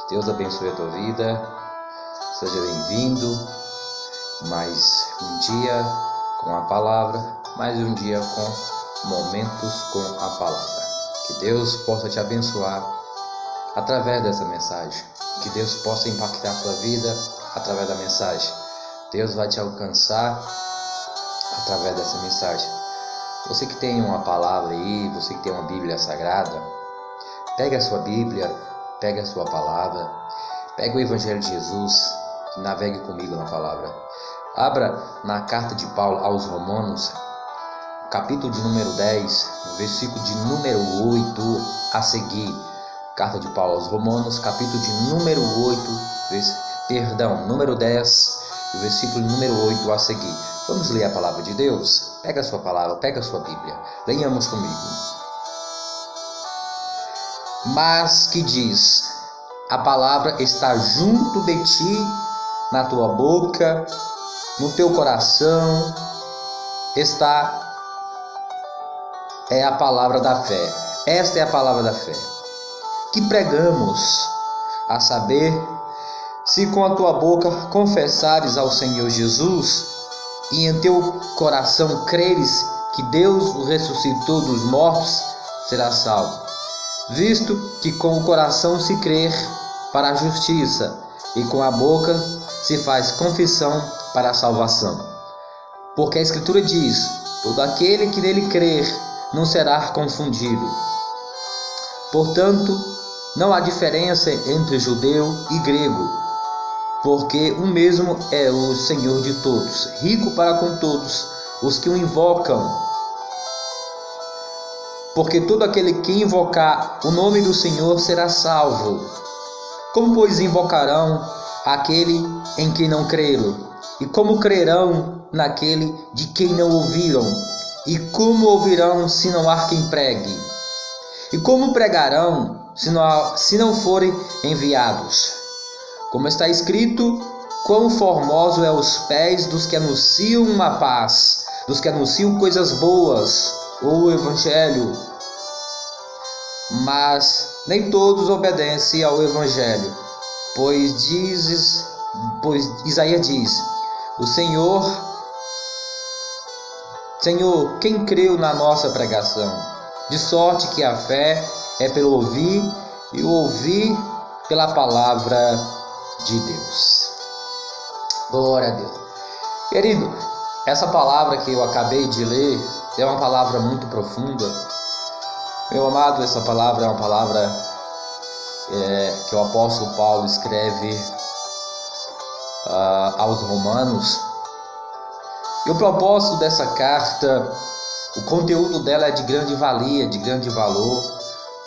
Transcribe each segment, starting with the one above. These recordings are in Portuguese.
Deus abençoe a tua vida. Seja bem-vindo. Mais um dia com a palavra, mais um dia com momentos com a palavra. Que Deus possa te abençoar através dessa mensagem. Que Deus possa impactar a sua vida através da mensagem. Deus vai te alcançar através dessa mensagem. Você que tem uma palavra aí, você que tem uma Bíblia Sagrada, pega a sua Bíblia, pega a sua palavra, pega o Evangelho de Jesus e navegue comigo na palavra. Abra na carta de Paulo aos Romanos, capítulo de número 10, versículo de número 8 a seguir. Carta de Paulo aos Romanos, capítulo de número 8, número 10, versículo número 8 a seguir. Vamos ler a palavra de Deus? Pega a sua palavra, pega a sua Bíblia. Leiamos comigo. Mas que diz: a palavra está junto de ti, na tua boca, no teu coração, é a palavra da fé. Esta é a palavra da fé que pregamos, a saber, se com a tua boca confessares ao Senhor Jesus e em teu coração creres que Deus o ressuscitou dos mortos, serás salvo. Visto que com o coração se crê para a justiça e com a boca se faz confissão para a salvação. Porque a Escritura diz: todo aquele que nele crer não será confundido. Portanto, não há diferença entre judeu e grego, porque o mesmo é o Senhor de todos, rico para com todos os que o invocam. Porque todo aquele que invocar o nome do Senhor será salvo. Como, pois, invocarão aquele em quem não creram? E como crerão naquele de quem não ouviram? E como ouvirão se não há quem pregue? E como pregarão se não forem enviados? Como está escrito: quão formoso é os pés dos que anunciam uma paz, dos que anunciam coisas boas, ou o Evangelho. Mas nem todos obedecem ao Evangelho, pois Isaías diz: o Senhor, quem creu na nossa pregação? De sorte que a fé é pelo ouvir, e o ouvir pela palavra de Deus. Glória a Deus. Querido, essa palavra que eu acabei de ler é uma palavra muito profunda. Meu amado, essa palavra é uma palavra que o apóstolo Paulo escreve aos Romanos. E o propósito dessa carta, o conteúdo dela é de grande valia, de grande valor.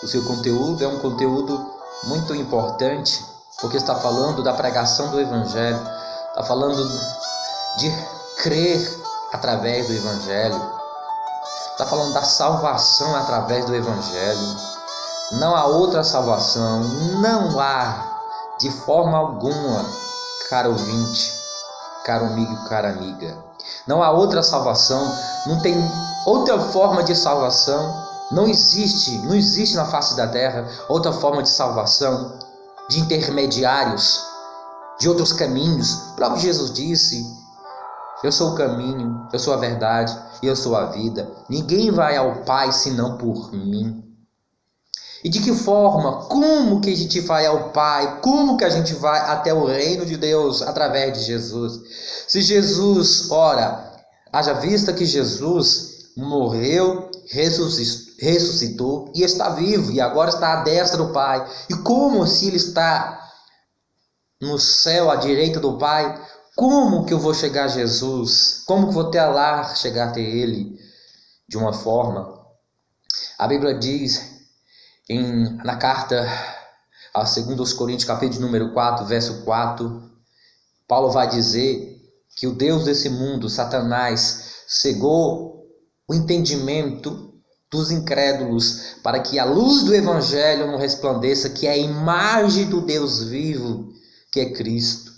O seu conteúdo é um conteúdo muito importante, porque está falando da pregação do Evangelho, está falando de crer através do Evangelho. Está falando da salvação através do Evangelho. Não há outra salvação, não há de forma alguma, caro ouvinte, caro amigo e cara amiga. Não há outra salvação, não tem outra forma de salvação. Não existe na face da terra outra forma de salvação, de intermediários, de outros caminhos. O próprio Jesus disse: eu sou o caminho, eu sou a verdade e eu sou a vida. Ninguém vai ao Pai senão por mim. E de que forma? Como que a gente vai ao Pai? Como que a gente vai até o reino de Deus? Através de Jesus. Se Jesus, haja vista que Jesus morreu, ressuscitou e está vivo, e agora está à destra do Pai. E como se Ele está no céu, à direita do Pai, como que eu vou chegar a Jesus? Como que vou até lá chegar até Ele? De uma forma, a Bíblia diz na carta a 2 Coríntios, capítulo número 4, verso 4, Paulo vai dizer que o Deus desse mundo, Satanás, cegou o entendimento dos incrédulos para que a luz do Evangelho não resplandeça, que é a imagem do Deus vivo, que é Cristo.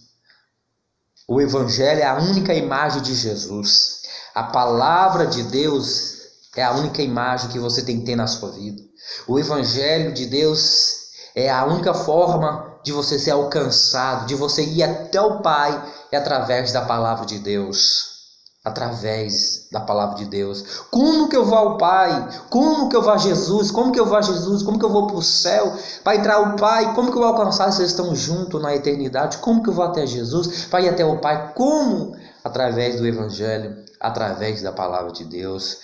O Evangelho é a única imagem de Jesus. A palavra de Deus é a única imagem que você tem que ter na sua vida. O Evangelho de Deus É a única forma de você ser alcançado, de você ir até o Pai, é através da palavra de Deus. Através da palavra de Deus. Como que eu vou ao Pai? Como que eu vou a Jesus? Como que eu vou a Jesus? Como que eu vou para o céu? Para entrar ao Pai? Como que eu vou alcançar se eles estão juntos na eternidade? Como que eu vou até Jesus? Para ir até o Pai? Como? Através do Evangelho, através da palavra de Deus.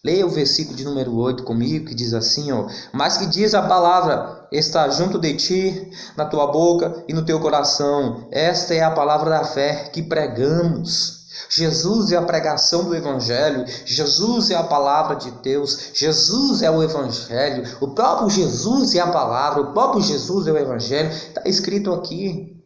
Leia o versículo de número 8 comigo, que diz assim, ó: mas que diz a palavra, está junto de ti, na tua boca e no teu coração. Esta é a palavra da fé que pregamos. Jesus é a pregação do Evangelho, Jesus é a palavra de Deus, Jesus é o Evangelho, o próprio Jesus é a palavra, o próprio Jesus é o Evangelho, está escrito aqui.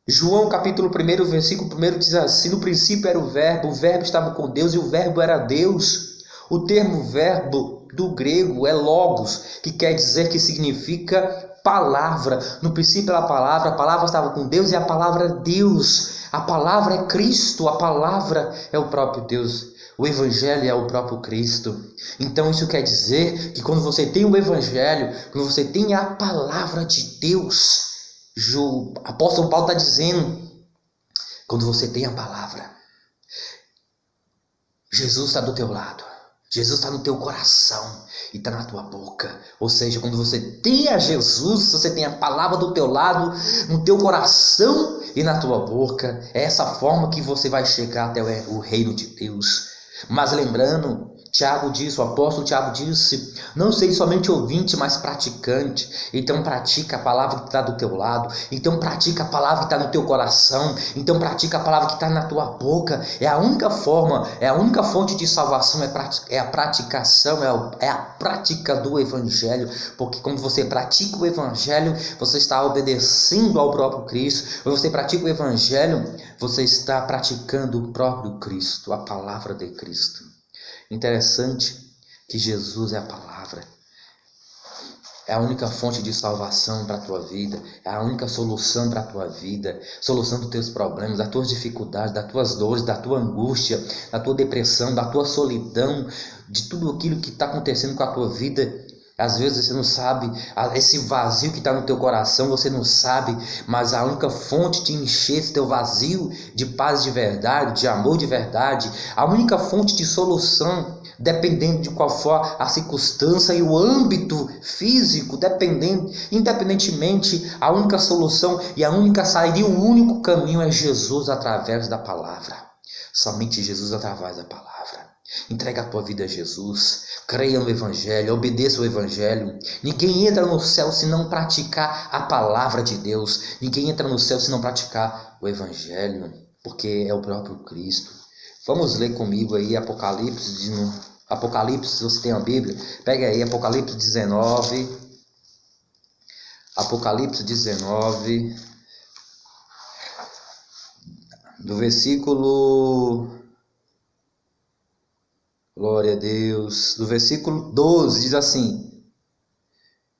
João capítulo 1, versículo 1 diz assim: no princípio era o verbo estava com Deus e o verbo era Deus. O termo verbo do grego é logos, que quer dizer, que significa palavra. No princípio era a palavra estava com Deus e a palavra é Deus. A palavra é Cristo, a palavra é o próprio Deus. O Evangelho é o próprio Cristo. Então isso quer dizer que quando você tem o Evangelho, quando você tem a palavra de Deus, o apóstolo Paulo está dizendo, quando você tem a palavra, Jesus está do teu lado. Jesus está no teu coração e está na tua boca. Ou seja, quando você tem a Jesus, você tem a palavra do teu lado, no teu coração e na tua boca. É essa forma que você vai chegar até o reino de Deus. Mas lembrando, Tiago disse, o apóstolo Tiago disse: não seja somente ouvinte, mas praticante. Então pratica a palavra que está do teu lado. Então pratica a palavra que está no teu coração. Então pratica a palavra que está na tua boca. É a única forma, é a única fonte de salvação, é a praticação, é a prática do Evangelho. Porque quando você pratica o Evangelho, você está obedecendo ao próprio Cristo. Quando você pratica o Evangelho, você está praticando o próprio Cristo, a palavra de Cristo. Interessante que Jesus é a palavra, é a única fonte de salvação para a tua vida, é a única solução para a tua vida, solução dos teus problemas, das tuas dificuldades, das tuas dores, da tua angústia, da tua depressão, da tua solidão, de tudo aquilo que está acontecendo com a tua vida. Às vezes você não sabe, esse vazio que está no teu coração, você não sabe, mas a única fonte de encher esse teu vazio de paz de verdade, de amor de verdade, a única fonte de solução, dependendo de qual for a circunstância e o âmbito físico, independentemente, a única solução e a única saída e o único caminho é Jesus através da palavra. Somente Jesus através da palavra. Entrega a tua vida a Jesus, creia no Evangelho, obedeça o Evangelho. Ninguém entra no céu se não praticar a palavra de Deus. Ninguém entra no céu se não praticar o Evangelho, porque é o próprio Cristo. Vamos ler comigo aí Apocalipse, se você tem a Bíblia, pega aí Apocalipse 19, do versículo... Glória a Deus. Do versículo 12 diz assim,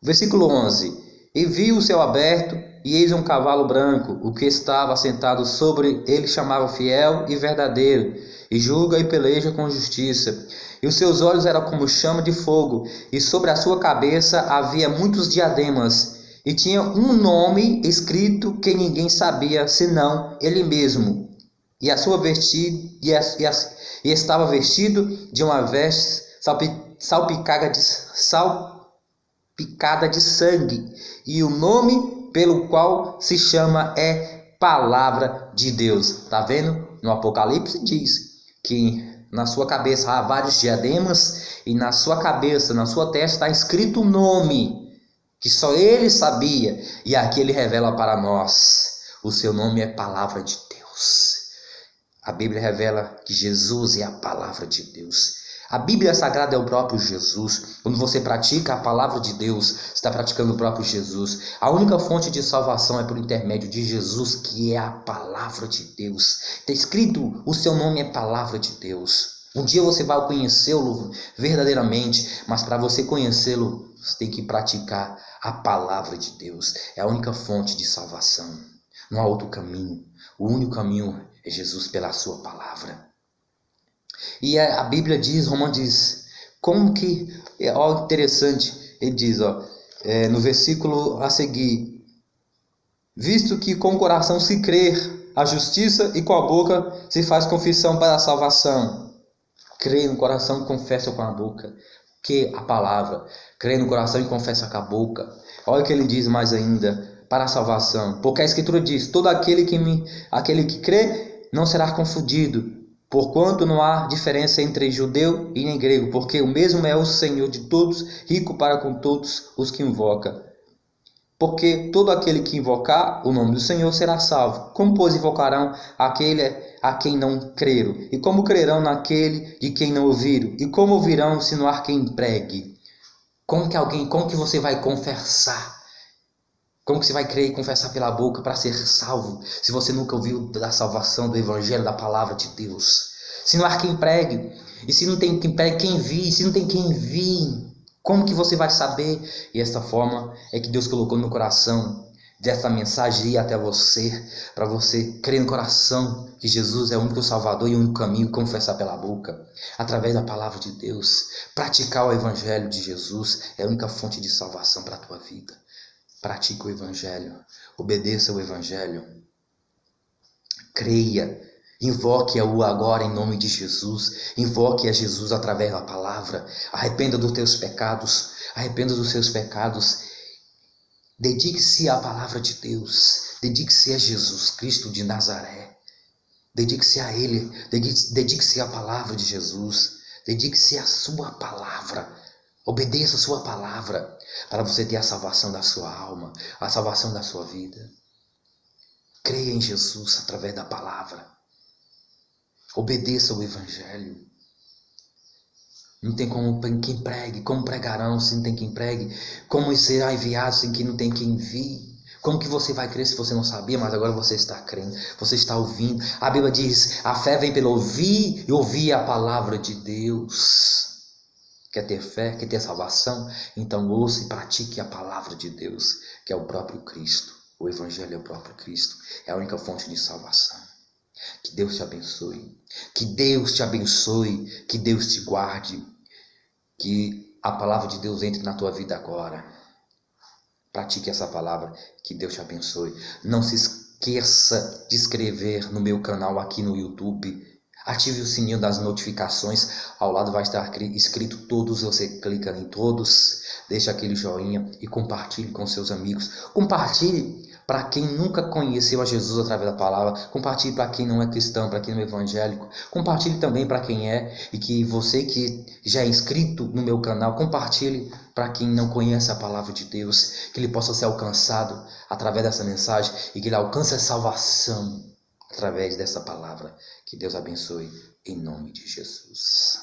versículo 11: e vi o céu aberto, e eis um cavalo branco, o que estava sentado sobre ele chamava Fiel e Verdadeiro, e julga e peleja com justiça. E os seus olhos eram como chama de fogo, e sobre a sua cabeça havia muitos diademas, e tinha um nome escrito que ninguém sabia, senão ele mesmo. E a sua vestida, e estava vestido de uma veste salpicada de sangue, e o nome pelo qual se chama é Palavra de Deus. Está vendo? No Apocalipse diz que na sua cabeça há vários diademas, e na sua cabeça, na sua testa está escrito um nome que só ele sabia, e aqui ele revela para nós: o seu nome é Palavra de Deus. A Bíblia revela que Jesus é a palavra de Deus. A Bíblia Sagrada é o próprio Jesus. Quando você pratica a palavra de Deus, você está praticando o próprio Jesus. A única fonte de salvação é por intermédio de Jesus, que é a palavra de Deus. Está escrito, o seu nome é Palavra de Deus. Um dia você vai conhecê-lo verdadeiramente, mas para você conhecê-lo, você tem que praticar a palavra de Deus. É a única fonte de salvação. Não há outro caminho. O único caminho é Jesus pela sua palavra. E a Bíblia diz, Romanos diz, como que, ó, interessante, ele diz, ó, no versículo a seguir: visto que com o coração se crê a justiça e com a boca se faz confissão para a salvação. Crê no coração e confessa com a boca. Que a palavra, crê no coração e confessa com a boca. Olha o que ele diz mais ainda, para a salvação. Porque a Escritura diz: todo aquele que crê não será confundido, porquanto não há diferença entre judeu e nem grego, porque o mesmo é o Senhor de todos, rico para com todos os que invoca. Porque todo aquele que invocar o nome do Senhor será salvo. Como, pois, invocarão aquele a quem não creram? E como crerão naquele de quem não ouviram? E como ouvirão se não há quem pregue? Como que você vai confessar? Como que você vai crer e confessar pela boca para ser salvo, se você nunca ouviu da salvação, do evangelho, da palavra de Deus? Se não há quem pregue, e se não tem quem pregue, quem envie, se não tem quem envie, como que você vai saber? E esta forma é que Deus colocou no meu coração dessa mensagem ir até você, para você crer no coração que Jesus é o único Salvador e o único caminho, confessar pela boca, através da palavra de Deus, praticar o evangelho de Jesus é a única fonte de salvação para a tua vida. Pratique o evangelho, obedeça o evangelho, creia, invoque-o agora em nome de Jesus, invoque a Jesus através da palavra, arrependa dos teus pecados, arrependa dos seus pecados, dedique-se à palavra de Deus, dedique-se a Jesus Cristo de Nazaré, dedique-se a Ele, dedique-se à palavra de Jesus, dedique-se à sua palavra. Obedeça a sua palavra para você ter a salvação da sua alma, a salvação da sua vida. Creia em Jesus através da palavra. Obedeça o evangelho. Não tem como quem pregue, como pregarão se não tem quem pregue? Como será enviado sem que não tem quem envie? Como que você vai crer se você não sabia, mas agora você está crendo, você está ouvindo? A Bíblia diz: a fé vem pelo ouvir e ouvir a palavra de Deus. Quer ter fé, quer ter salvação? Então ouça e pratique a palavra de Deus, que é o próprio Cristo. O evangelho é o próprio Cristo, é a única fonte de salvação. Que Deus te abençoe, que Deus te abençoe, que Deus te guarde, que a palavra de Deus entre na tua vida agora. Pratique essa palavra, que Deus te abençoe. Não se esqueça de inscrever no meu canal aqui no YouTube. Ative o sininho das notificações, ao lado vai estar escrito todos, você clica em todos, deixa aquele joinha e compartilhe com seus amigos. Compartilhe para quem nunca conheceu a Jesus através da palavra, compartilhe para quem não é cristão, para quem não é evangélico, compartilhe também para quem é, e que você que já é inscrito no meu canal, compartilhe para quem não conhece a palavra de Deus, que ele possa ser alcançado através dessa mensagem e que ele alcance a salvação através dessa palavra. Que Deus abençoe em nome de Jesus.